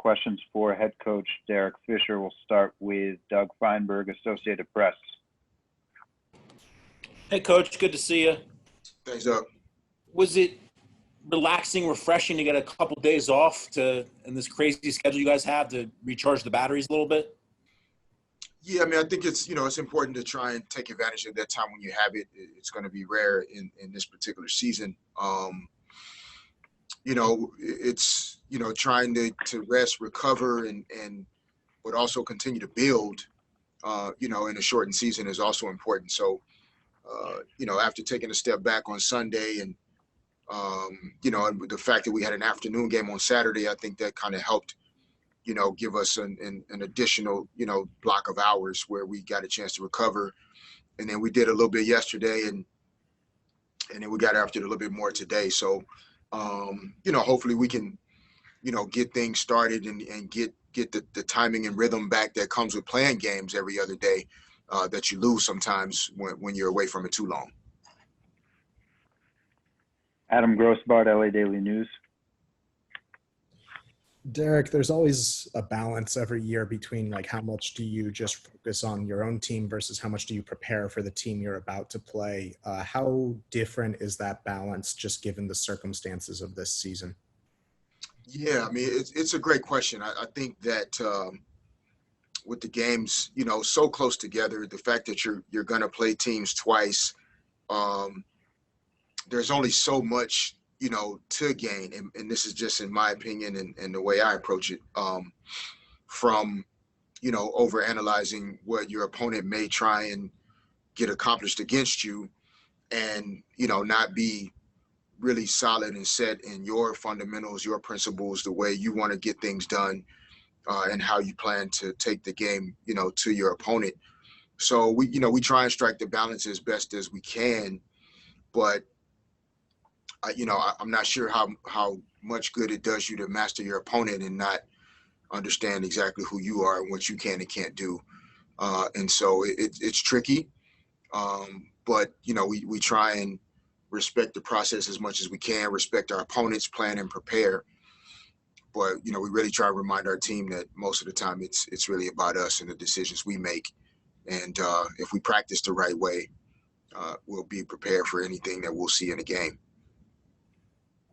questions for head coach Derek Fisher. We'll start with Doug Feinberg, Associated Press. Hey, Coach. Good to see you. Thanks, Doug. Was it relaxing, refreshing to get a couple days off in this crazy schedule you guys have to recharge the batteries a little bit? Yeah, I mean, I think it's important to try and take advantage of that time when you have it. It's going to be rare in this particular season. It's trying to rest, recover, and but also continue to build. In a shortened season is also important. So, after taking a step back on Sunday and and the fact that we had an afternoon game on Saturday, I think that kind of helped, give us an additional, block of hours where we got a chance to recover. And then we did a little bit yesterday and then we got after it a little bit more today. So, hopefully we can, get things started and get the timing and rhythm back that comes with playing games every other day that you lose sometimes when you're away from it too long. Adam Grossbart, LA Daily News. Derek, there's always a balance every year between how much do you just focus on your own team versus how much do you prepare for the team you're about to play. How different is that balance just given the circumstances of this season? Yeah, I mean, it's a great question. I think that with the games, so close together, the fact that you're going to play teams twice, there's only so much, to gain. And this is just in my opinion and the way I approach it, from, overanalyzing what your opponent may try and get accomplished against you and, not be really solid and set in your fundamentals, your principles, the way you want to get things done, and how you plan to take the game, to your opponent. So we try and strike the balance as best as we can, but I'm not sure how much good it does you to master your opponent and not understand exactly who you are and what you can and can't do. And so it's tricky, but we try and respect the process as much as we can, respect our opponents, plan and prepare. But, we really try to remind our team that most of the time it's really about us and the decisions we make. And if we practice the right way, we'll be prepared for anything that we'll see in the game.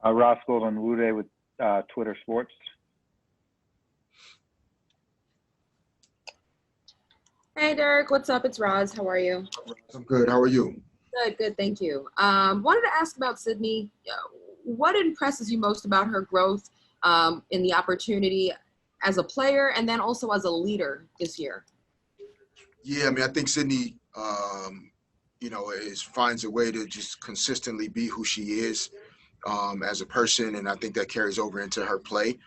Ross Golden-Wude with Twitter Sports. Hey, Derek. What's up? It's Roz. How are you? I'm good. How are you? Good. Thank you. Wanted to ask about Sydney. What impresses you most about her growth in the opportunity as a player and then also as a leader this year? Yeah, I mean, I think Sydney, finds a way to just consistently be who she is as a person, and I think that carries over into her play.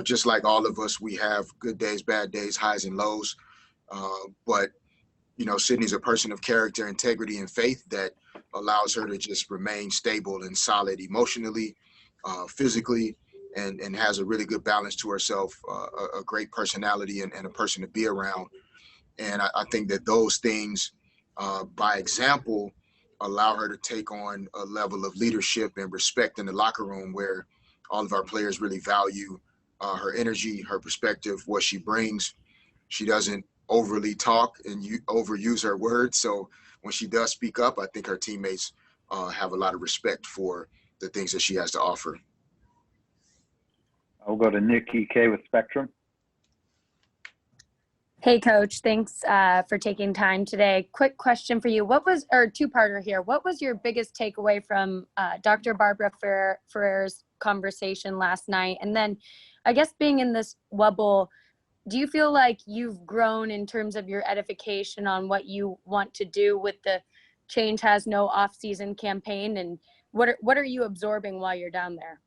Just like all of us, we have good days, bad days, highs and lows. But Sydney's a person of character, integrity, and faith that allows her to just remain stable and solid emotionally, physically, and has a really good balance to herself, a great personality and a person to be around. And I think that those things, by example, allow her to take on a level of leadership and respect in the locker room where all of our players really value her energy, her perspective, what she brings. She doesn't overly talk and overuse her words. So when she does speak up, I think her teammates have a lot of respect for the things that she has to offer. I'll go to Nikki K with Spectrum. Hey, Coach. Thanks for taking time today. Quick question for you. Two-parter here. What was your biggest takeaway from Dr. Barbara Ferrer's conversation last night? And then I guess being in this bubble, do you feel like you've grown in terms of your edification on what you want to do with the Change Has No Off-Season campaign? And what are you absorbing while you're down there?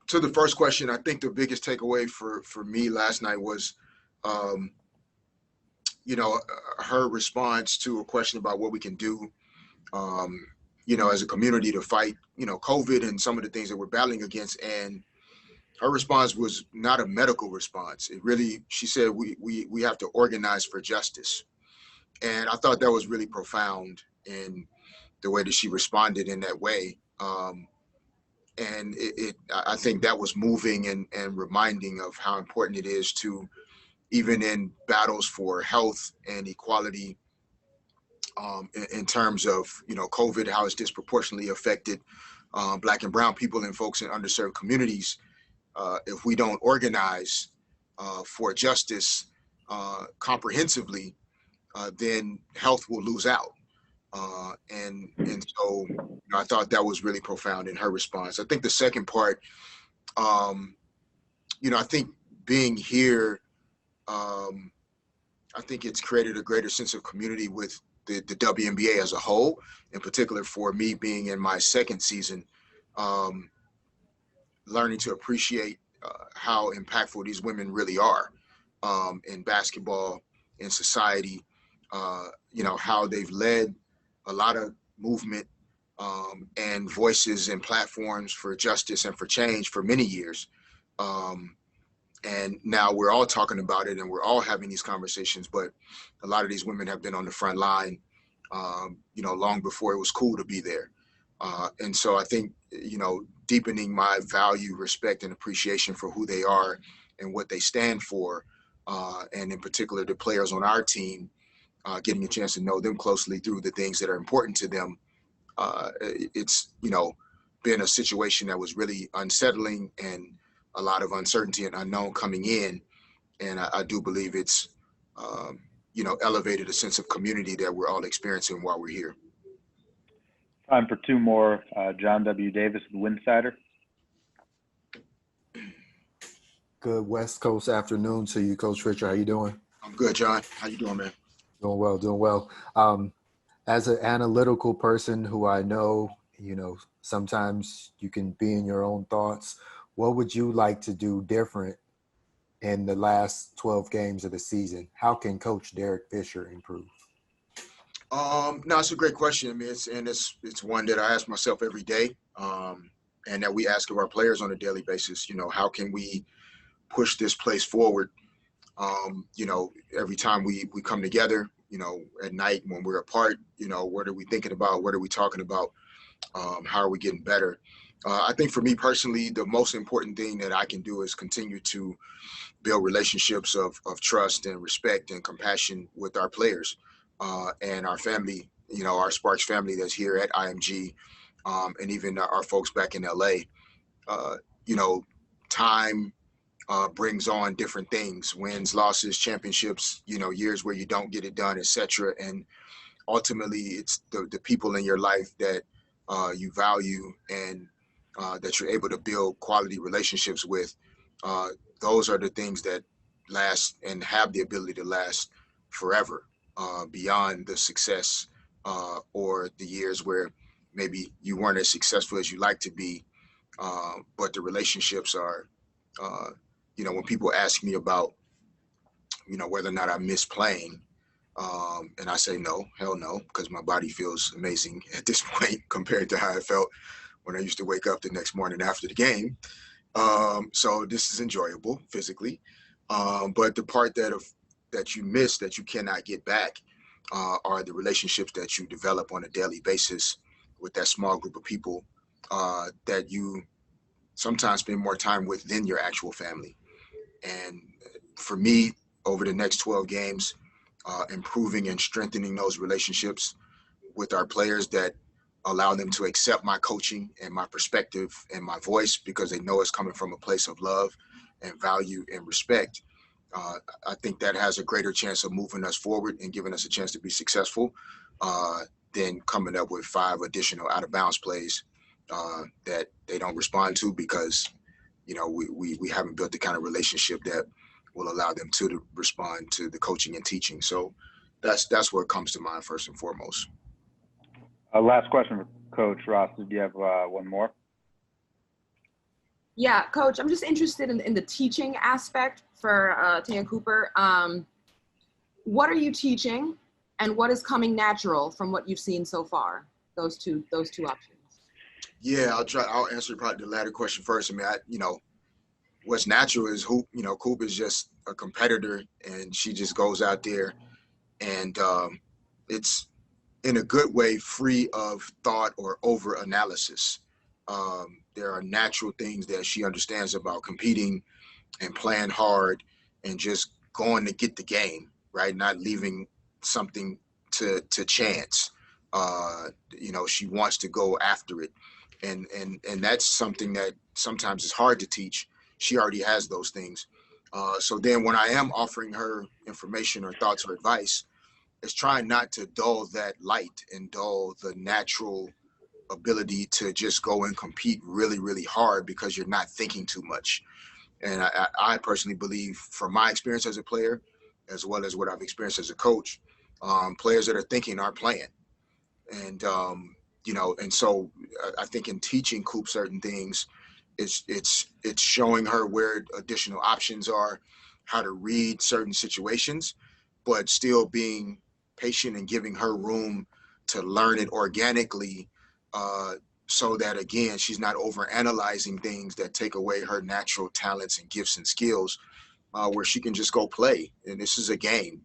To the first question, I think the biggest takeaway for me last night was, her response to a question about what we can do, as a community to fight, COVID and some of the things that we're battling against. And her response was not a medical response. She said, we have to organize for justice. And I thought that was really profound in the way that she responded in that way. And I think that was moving and reminding of how important it is to, even in battles for health and equality, in terms of, COVID, how it's disproportionately affected Black and brown people and folks in underserved communities. If we don't organize for justice comprehensively, then health will lose out. And so I thought that was really profound in her response. I think the second part, I think being here, I think it's created a greater sense of community with the WNBA as a whole, in particular for me being in my second season, learning to appreciate how impactful these women really are in basketball, in society, how they've led a lot of movement and voices and platforms for justice and for change for many years. And now we're all talking about it and we're all having these conversations, but a lot of these women have been on the front line, long before it was cool to be there. And so I think, deepening my value, respect, and appreciation for who they are and what they stand for, and in particular, the players on our team, getting a chance to know them closely through the things that are important to them. It's, been a situation that was really unsettling and a lot of uncertainty and unknown coming in. And I do believe it's, elevated a sense of community that we're all experiencing while we're here. Time for two more. John W. Davis with Winsider. Good West Coast afternoon to you, Coach Richard. How you doing? I'm good, John. How you doing, man? Doing well, doing well. As an analytical person who I know, sometimes you can be in your own thoughts. What would you like to do different in the last 12 games of the season? How can Coach Derek Fisher improve? No, it's a great question. I mean, it's one that I ask myself every day, and that we ask of our players on a daily basis. How can we push this place forward? Every time we come together, at night when we're apart, what are we thinking about? What are we talking about? How are we getting better? I think for me personally, the most important thing that I can do is continue to build relationships of trust and respect and compassion with our players and our family, our Sparks family that's here at IMG, and even our folks back in LA. Time brings on different things, wins, losses, championships, years where you don't get it done, etc. And ultimately, it's the people in your life that you value and that you're able to build quality relationships with. Those are the things that last and have the ability to last forever, beyond the success or the years where maybe you weren't as successful as you like to be. But the relationships are, when people ask me about, whether or not I miss playing, and I say no, hell no, because my body feels amazing at this point compared to how I felt when I used to wake up the next morning after the game. So this is enjoyable physically. But the part that you miss, that you cannot get back, are the relationships that you develop on a daily basis with that small group of people that you sometimes spend more time with than your actual family. And for me, over the next 12 games, improving and strengthening those relationships with our players that allow them to accept my coaching and my perspective and my voice because they know it's coming from a place of love and value and respect. I think that has a greater chance of moving us forward and giving us a chance to be successful than coming up with 5 additional out of bounds plays that they don't respond to because, we haven't built the kind of relationship that will allow them to respond to the coaching and teaching. So that's what comes to mind first and foremost. Last question for Coach Ross. Do you have one more? Yeah, Coach, I'm just interested in the teaching aspect for Tanya Cooper. What are you teaching and what is coming natural from what you've seen so far? Those two options. Yeah, I'll answer probably the latter question first. I mean, what's natural is Hoop. Coop is just a competitor and she just goes out there and it's in a good way, free of thought or over analysis. There are natural things that she understands about competing and playing hard and just going to get the game, right? Not leaving something to chance. She wants to go after it. And that's something that sometimes is hard to teach. She already has those things. So then when I am offering her information or thoughts or advice, it's trying not to dull that light and dull the natural ability to just go and compete really, really hard because you're not thinking too much. And I personally believe, from my experience as a player, as well as what I've experienced as a coach, players that are thinking are playing. And, and so I think in teaching Coop certain things, it's showing her where additional options are, how to read certain situations, but still being patient and giving her room to learn it organically, so that, again, she's not overanalyzing things that take away her natural talents and gifts and skills, where she can just go play. And this is a game.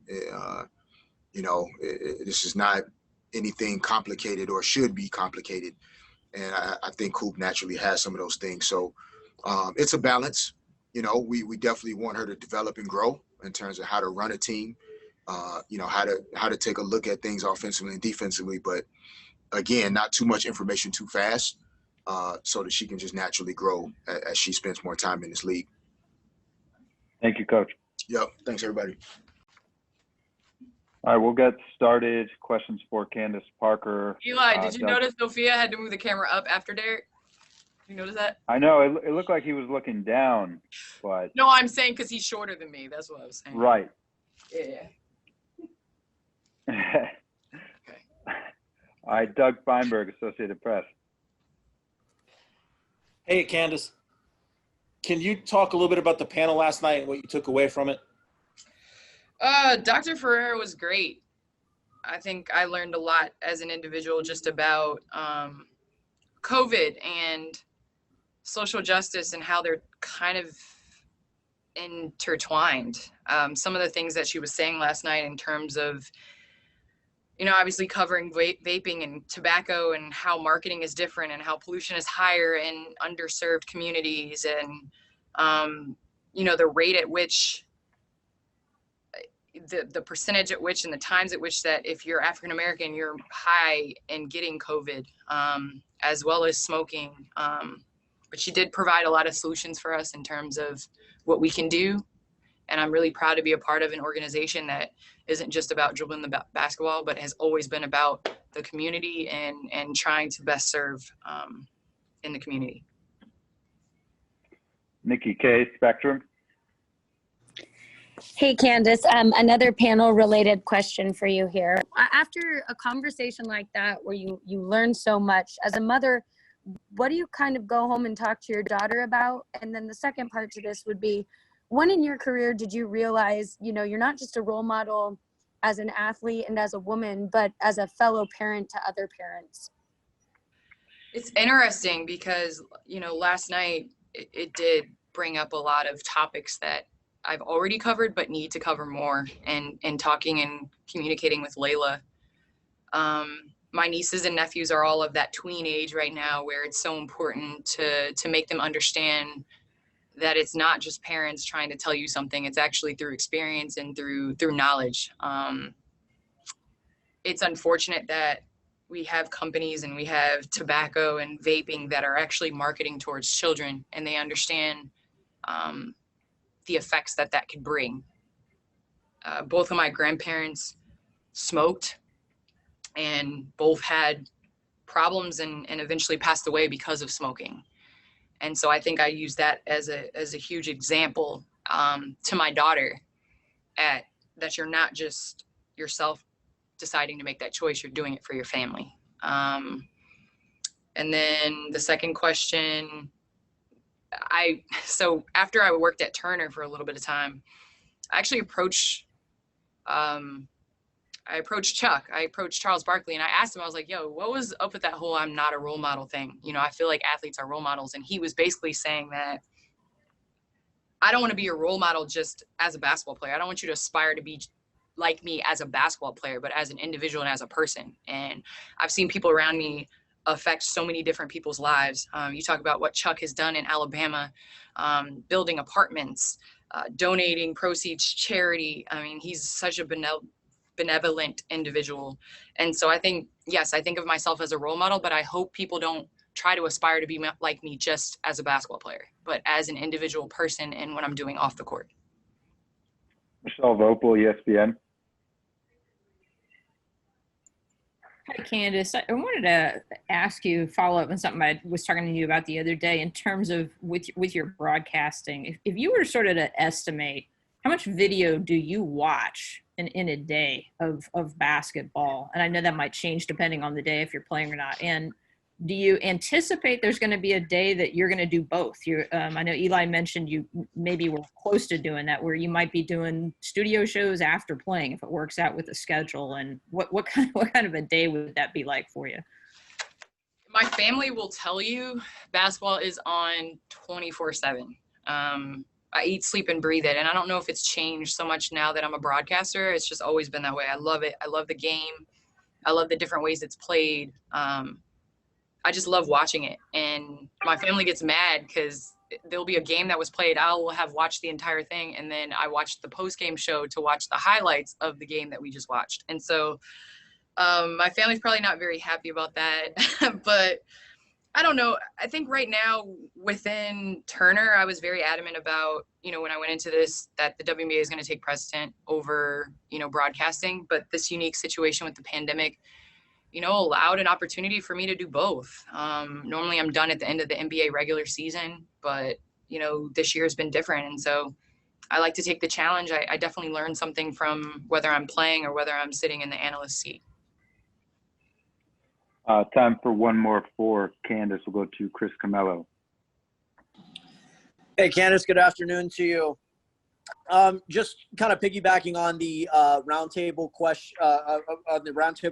This is not anything complicated or should be complicated. And I think Coop naturally has some of those things. So it's a balance. We definitely want her to develop and grow in terms of how to run a team, how to take a look at things offensively and defensively. But again, not too much information too fast, so that she can just naturally grow as she spends more time in this league. Thank you, Coach. Yep. Thanks, everybody. All right, we'll get started. Questions for Candace Parker. Eli, did you Doug. notice Sophia had to move the camera up after Derek? Did you notice that? I know it looked like he was looking down, but No, I'm saying because he's shorter than me. That's what I was saying. right. Yeah. All right, Doug Feinberg, Associated Press. Hey, Candace. Can you talk a little bit about the panel last night and what you took away from it? Dr. Ferrer was great. I think I learned a lot as an individual just about COVID and social justice and how they're kind of intertwined. Some of the things that she was saying last night in terms of, obviously covering vaping and tobacco and how marketing is different and how pollution is higher in underserved communities and, the rate at which the percentage at which and the times at which that if you're African American, you're high in getting COVID, as well as smoking. But she did provide a lot of solutions for us in terms of what we can do. And I'm really proud to be a part of an organization that isn't just about dribbling the basketball, but has always been about the community and trying to best serve in the community. Nikki K, Spectrum. Hey, Candace, another panel related question for you here. After a conversation like that, where you learn so much as a mother, what do you kind of go home and talk to your daughter about? And then the second part to this would be, when in your career did you realize, you're not just a role model as an athlete and as a woman, but as a fellow parent to other parents? It's interesting because, last night it did bring up a lot of topics that I've already covered, but need to cover more, and talking and communicating with Layla. My nieces and nephews are all of that tween age right now where it's so important to make them understand that it's not just parents trying to tell you something. It's actually through experience and through knowledge. It's unfortunate that we have companies and we have tobacco and vaping that are actually marketing towards children, and they understand the effects that could bring. Both of my grandparents smoked, and both had problems and eventually passed away because of smoking. And so I think I use that as a huge example to my daughter, that you're not just yourself deciding to make that choice, you're doing it for your family. And then the second question, so after I worked at Turner for a little bit of time, I actually approached Chuck. I approached Charles Barkley, and I asked him, I was like, yo, what was up with that whole I'm not a role model thing? I feel like athletes are role models. And he was basically saying that I don't want to be a role model just as a basketball player. I don't want you to aspire to be like me as a basketball player, but as an individual and as a person. And I've seen people around me affect so many different people's lives. You talk about what Chuck has done in Alabama, building apartments, donating proceeds to charity. I mean, he's such a benevolent individual. And so I think, yes, I think of myself as a role model, but I hope people don't try to aspire to be like me just as a basketball player, but as an individual person and what I'm doing off the court. Michelle Vopel, ESPN. Hi, Candace. I wanted to ask you, follow up on something I was talking to you about the other day in terms of with your broadcasting. If you were sort of to estimate how much video do you watch in a day of basketball? And I know that might change depending on the day if you're playing or not. And do you anticipate there's going to be a day that you're going to do both? I know Eli mentioned you maybe were close to doing that, where you might be doing studio shows after playing if it works out with the schedule. And what kind of a day would that be like for you? My family will tell you basketball is on 24/7. I eat, sleep, and breathe it. And I don't know if it's changed so much now that I'm a broadcaster. It's just always been that way. I love it. I love the game. I love the different ways it's played. I just love watching it. And my family gets mad because there'll be a game that was played. I'll have watched the entire thing. And then I watched the post-game show to watch the highlights of the game that we just watched. And so my family's probably not very happy about that. But I don't know. I think right now within Turner, I was very adamant about, when I went into this, that the WNBA is going to take precedent over, broadcasting. But this unique situation with the pandemic, allowed an opportunity for me to do both. Normally I'm done at the end of the NBA regular season, but, this year has been different. And so I like to take the challenge. I definitely learned something from whether I'm playing or whether I'm sitting in the analyst seat. Time for one more for Candace. We'll go to Chris Camello. Hey, Candace, good afternoon to you. Just kind of piggybacking on the roundtable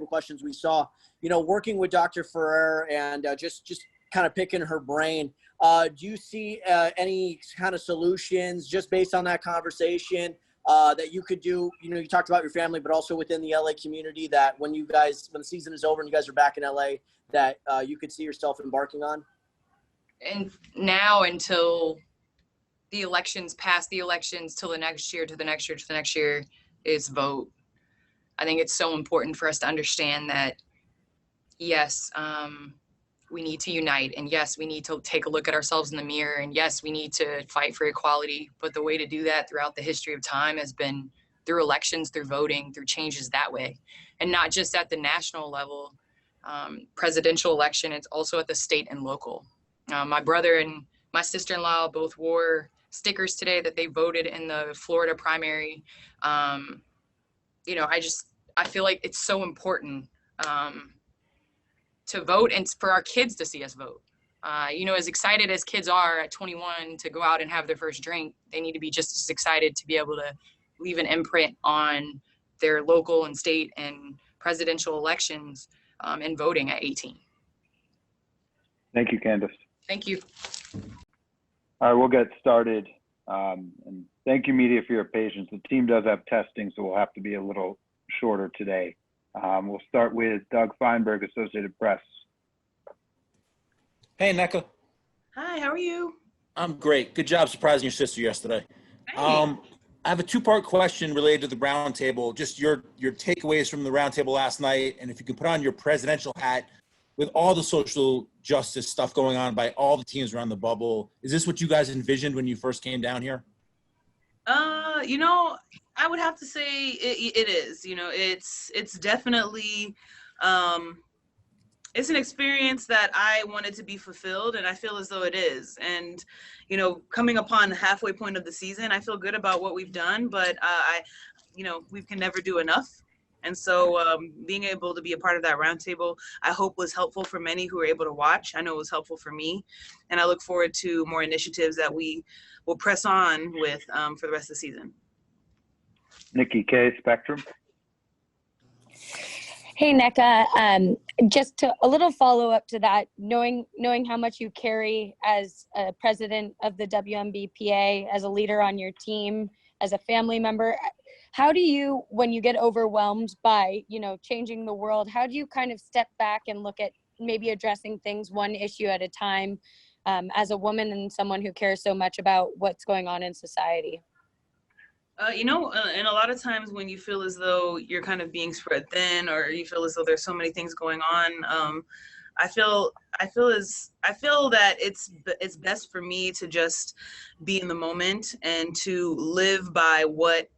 questions we saw, working with Dr. Ferrer and just kind of picking her brain. Do you see any kind of solutions just based on that conversation that you could do? You talked about your family, but also within the LA community, that when the season is over and you guys are back in LA, that you could see yourself embarking on? And now until the elections, past the elections, till the next year, to the next year, to the next year, is vote. I think it's so important for us to understand that, yes, we need to unite. And yes, we need to take a look at ourselves in the mirror. And yes, we need to fight for equality. But the way to do that throughout the history of time has been through elections, through voting, through changes that way. And not just at the national level, presidential election, it's also at the state and local. My brother and my sister-in-law both wore stickers today that they voted in the Florida primary. I feel like it's so important to vote and for our kids to see us vote. As excited as kids are at 21 to go out and have their first drink, they need to be just as excited to be able to leave an imprint on their local and state and presidential elections and voting at 18. Thank you, Candace. Thank you. All right, we'll get started. And thank you, media, for your patience. The team does have testing, so we'll have to be a little shorter today. We'll start with Doug Feinberg, Associated Press. Hey, Nneka. Hi, how are you? I'm great. Good job surprising your sister yesterday. I have a two-part question related to the roundtable. Just your takeaways from the roundtable last night, and if you can put on your presidential hat with all the social justice stuff going on by all the teams around the bubble. Is this what you guys envisioned when you first came down here? I would have to say it is. It's definitely it's an experience that I wanted to be fulfilled, and I feel as though it is. And coming upon the halfway point of the season, I feel good about what we've done, but we can never do enough. And so being able to be a part of that roundtable, I hope was helpful for many who were able to watch. I know it was helpful for me. And I look forward to more initiatives that we will press on with for the rest of the season. Nikki K, Spectrum. Hey, Nneka, just a little follow-up to that, knowing how much you carry as a president of the WNBPA, as a leader on your team, as a family member, how do you, when you get overwhelmed by, changing the world, how do you kind of step back and look at maybe addressing things one issue at a time, as a woman and someone who cares so much about what's going on in society? And a lot of times when you feel as though you're kind of being spread thin, or you feel as though there's so many things going on, I feel that it's best for me to just be in the moment and to live by what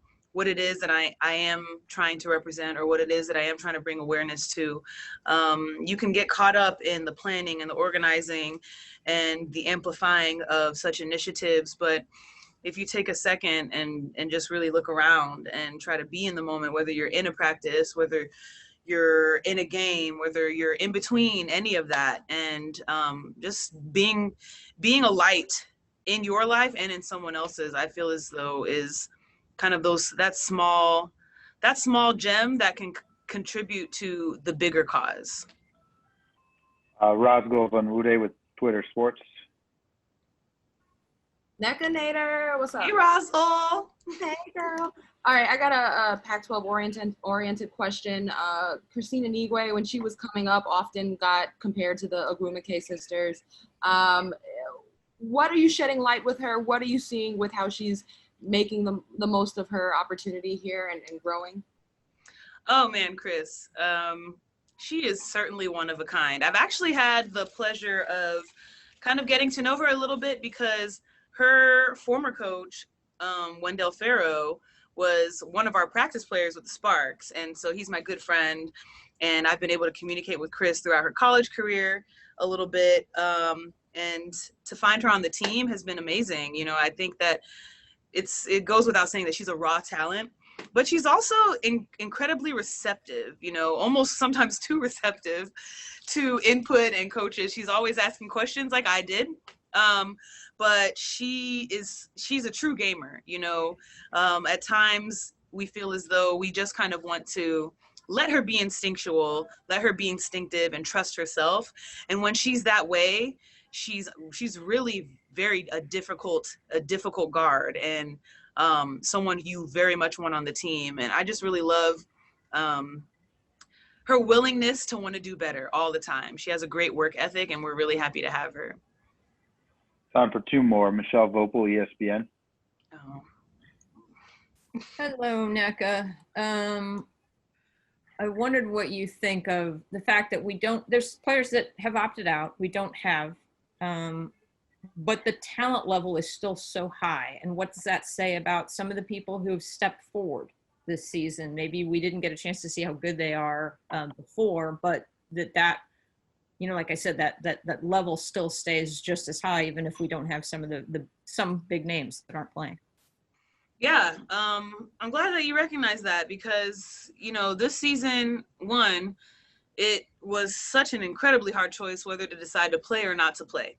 it is that I am trying to represent, or what it is that I am trying to bring awareness to. You can get caught up in the planning and the organizing and the amplifying of such initiatives, but if you take a second and just really look around and try to be in the moment, whether you're in a practice, whether you're in a game, whether you're in between any of that, and just being a light in your life and in someone else's, I feel as though is kind of that small gem that can contribute to the bigger cause. Roscoe Van Woode with Twitter Sports. Nneka Nader, what's up? Hey, Russell. Hey, girl. All right, I got a Pac-12 oriented question. Christina Nigwe, when she was coming up, often got compared to the Ogwumike sisters. What are you shedding light with her? What are you seeing with how she's making the most of her opportunity here and growing? Oh man, Chris. She is certainly one of a kind. I've actually had the pleasure of kind of getting to know her a little bit, because her former coach, Wendell Farrow, was one of our practice players with the Sparks. And so he's my good friend. And I've been able to communicate with Chris throughout her college career a little bit. And to find her on the team has been amazing. You know, I think that it goes without saying that she's a raw talent, but she's also incredibly receptive, you know, almost sometimes too receptive to input and coaches. She's always asking questions like I did. But she's a true gamer, you know. At times we feel as though we just kind of want to let her be instinctual, let her be instinctive and trust herself. And when she's that way, she's really a difficult guard, and someone you very much want on the team. And I just really love her willingness to want to do better all the time. She has a great work ethic, and we're really happy to have her. Time for two more. Michelle Vopel, ESPN. Oh. Hello, Nneka. I wondered what you think of the fact that there's players that have opted out, we don't have, but the talent level is still so high. And what does that say about some of the people who have stepped forward this season? Maybe we didn't get a chance to see how good they are before, but that you know, like I said, that level still stays just as high, even if we don't have some of some big names that aren't playing. Yeah, I'm glad that you recognize that, because, you know, this season one, it was such an incredibly hard choice whether to decide to play or not to play.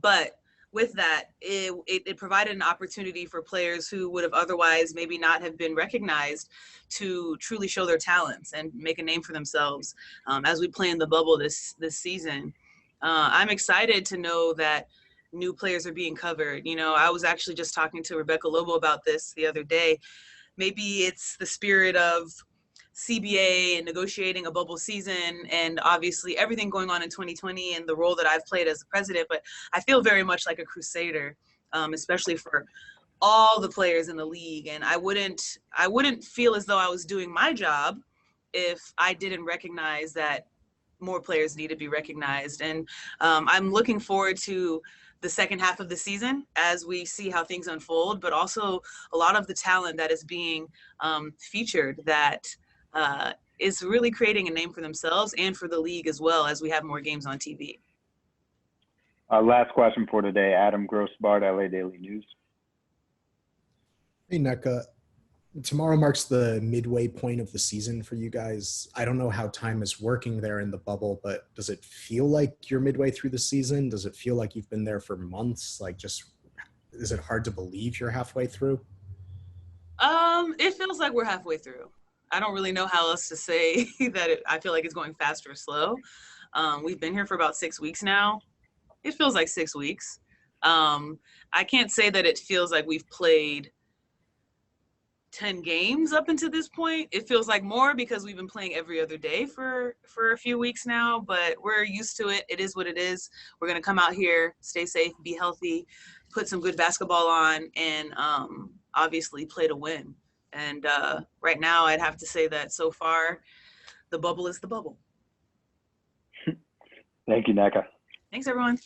But with that, it provided an opportunity for players who would have otherwise maybe not have been recognized to truly show their talents and make a name for themselves as we play in the bubble this season. I'm excited to know that new players are being covered. You know, I was actually just talking to Rebecca Lobo about this the other day. Maybe it's the spirit of CBA and negotiating a bubble season, and obviously everything going on in 2020 and the role that I've played as the president, but I feel very much like a crusader, especially for all the players in the league. And I wouldn't feel as though I was doing my job if I didn't recognize that more players need to be recognized. And I'm looking forward to the second half of the season as we see how things unfold, but also a lot of the talent that is being featured that is really creating a name for themselves and for the league as well, as we have more games on TV. Last question for today, Adam Grossbart, LA Daily News. Hey, Nneka. Tomorrow marks the midway point of the season for you guys. I don't know how time is working there in the bubble, but does it feel like you're midway through the season? Does it feel like you've been there for months? Like, is it hard to believe you're halfway through? It feels like we're halfway through. I don't really know how else to say that I feel like it's going fast or slow. We've been here for about 6 weeks now. It feels like 6 weeks. I can't say that it feels like we've played 10 games up until this point. It feels like more because we've been playing every other day for a few weeks now, but we're used to it. It is what it is. We're going to come out here, stay safe, be healthy, put some good basketball on, and obviously play to win. And right now, I'd have to say that so far, the bubble is the bubble. Thank you, Nneka. Thanks, everyone.